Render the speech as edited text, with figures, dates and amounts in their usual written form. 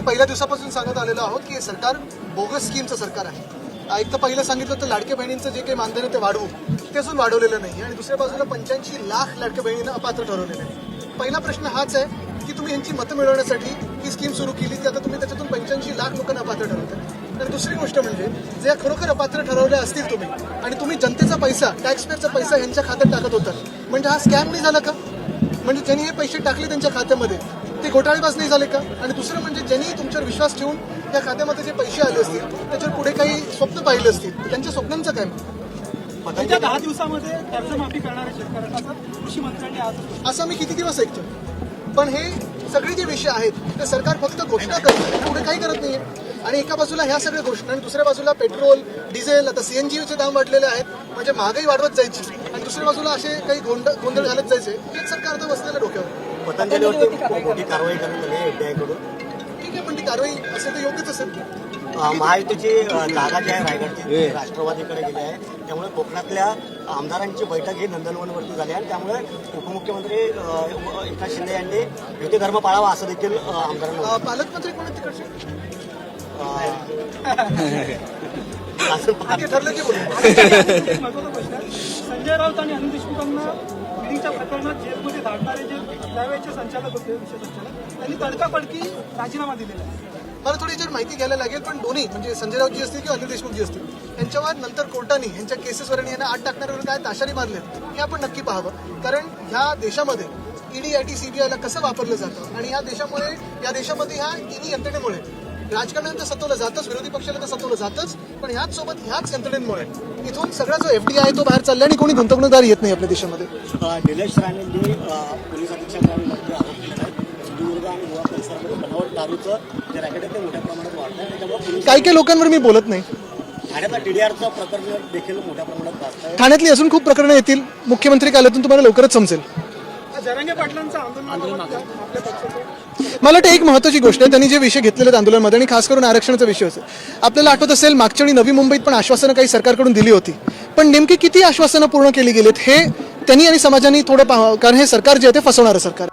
पहिल्या दिवसापासून सांगत आलेलो आहोत की हे सरकार बोगस स्कीमचं सरकार आहे। एक तर पहिलं सांगितलं तर लाडक्या बहिणींचं जे काही मानधन आहे ते वाढवू, ते अजून वाढवलेलं नाही आणि दुसऱ्या बाजूला 85 लाख लाडक्या बहिणींना अपात्र ठरवलेलं आहे। पहिला प्रश्न हाच आहे की तुम्ही यांची मतं मिळवण्यासाठी ही स्कीम सुरू केली की आता तुम्ही त्याच्यातून 85 लाख लोकांना अपात्र ठरवताय। आणि दुसरी गोष्ट म्हणजे जे खरोखर अपात्र ठरवले असतील तुम्ही आणि तुम्ही जनतेचा पैसा, टॅक्सपेअरचा पैसा यांच्या खात्यात टाकत होतात, म्हणजे हा स्कॅम नाही झाला का? म्हणजे ज्यांनी हे पैसे टाकले त्यांच्या खात्यामध्ये ते घोटाळेबाज नाही झाले का? आणि दुसरं म्हणजे ज्यांनी तुमच्यावर विश्वास ठेवून त्या खात्यामध्ये जे पैसे आले असतील त्याच्यावर पुढे काही स्वप्न पाहिले असतील, त्यांच्या स्वप्नांचं काय? त्यांच्या 10 दिवसामध्ये कर्जमाफी करणाऱ्या शेतकऱ्यांना कृषी मंत्र्यांनी आज असं मी किती दिवस ऐकतो, पण हे सगळे जे विषय आहेत ते सरकार फक्त घोषणा करतं, पुढे काही करत नाहीये। आणि एका बाजूला ह्या सगळ्या घोषणा आणि दुसऱ्या बाजूला पेट्रोल, डिझेल, आता सीएनजीचे दाम वाढलेले आहेत, म्हणजे महागाई वाढवत जायची आणि दुसऱ्या बाजूला असे काही गोंधळ घालत जायचे, हेच सरकार आता बसलेलं डोक्यावर। पतंजलीवरती मोठी कारवाई करण्यात आली आहे एफडीआयकडून। ठीक आहे, पण ती कारवाई असेल तर योग्यच असेल। महायुतीची जागा जी आहे रायगडची राष्ट्रवादीकडे गेली आहे, त्यामुळे कोकणातल्या आमदारांची बैठक ही नंदनवनवरती झाली आहे। त्यामुळे उपमुख्यमंत्री एकनाथ शिंदे यांनी युती धर्म पाळावा असं देखील आमदारांना पालकमंत्री कोण आहेत तिकडचे? असं ठरलं की बोलू। महत्वाचा प्रश्न आहे, संजय राऊत आणि अनिल देशमुखांना ईडीच्या प्रकरणात जेलमध्ये धाडणारे जे त्यावेळेचे संचालक होते, विशेष संचालक, त्यांनी तडकाफडकी राजीनामा दिलेला आहे। मला थोडी याच्यावर माहिती घ्यायला लागेल, पण दोन्ही म्हणजे संजय राऊत जी असतील किंवा अनिल देशमुख जी असतील यांच्यावर नंतर कोर्टाने यांच्या केसेसवर यांना आठ टाकण्यावर काय ताशाने मारलेत हे आपण नक्की पाहावं। कारण ह्या देशामध्ये ईडी, आयटी, सीबीआयला कसं वापरलं जातं आणि या देशामध्ये ह्या तिन्ही यंत्रणेमुळे राजकारणात तर सतवलं जातच, विरोधी पक्षाला तर सतवलं जातच, पण ह्याच सोबत ह्याच यंत्रणेमुळे इथून सगळा जो एफडीआय तो बाहेर चालला आणि कोणी गुंतवणूकदार येत नाही आपल्या देशामध्ये। निलेश राणेंनी पोलीस अधीक्षकांवरती आरोप केला आहे, सिंधुदुर्ग आणि गोवा परिसरामध्ये बनावट दारूचं जे रॅकेट आहे ते मोठ्या प्रमाणात वाढतं आहे, त्याच्यामुळे काही लोकांवर मी बोलत नाही। ठाण्यातल्या टीडीआरचं प्रकरण देखील मोठ्या प्रमाणात गाजत आहे। ठाण्यातली अजून खूप प्रकरणं येतील, मुख्यमंत्री काल्यातून तुम्हाला लवकरच समजेल। जरांगे पाटलांचं आंदोलन आपल्या पक्षाचं मला वाटतं एक महत्त्वाची गोष्ट आहे, त्यांनी जे विषय घेतलेले आहेत आंदोलनामध्ये आणि खास करून आरक्षणाचा विषय असेल, आपल्याला आठवत असेल मागच्या वेळी नवी मुंबईत पण आश्वासनं काही सरकारकडून दिली होती, पण नेमकी किती आश्वासनं पूर्ण केली गेलीत हे त्यांनी आणि समाजाने थोडं पाहावं, कारण हे सरकार जे आहे ते फसवणारं सरकार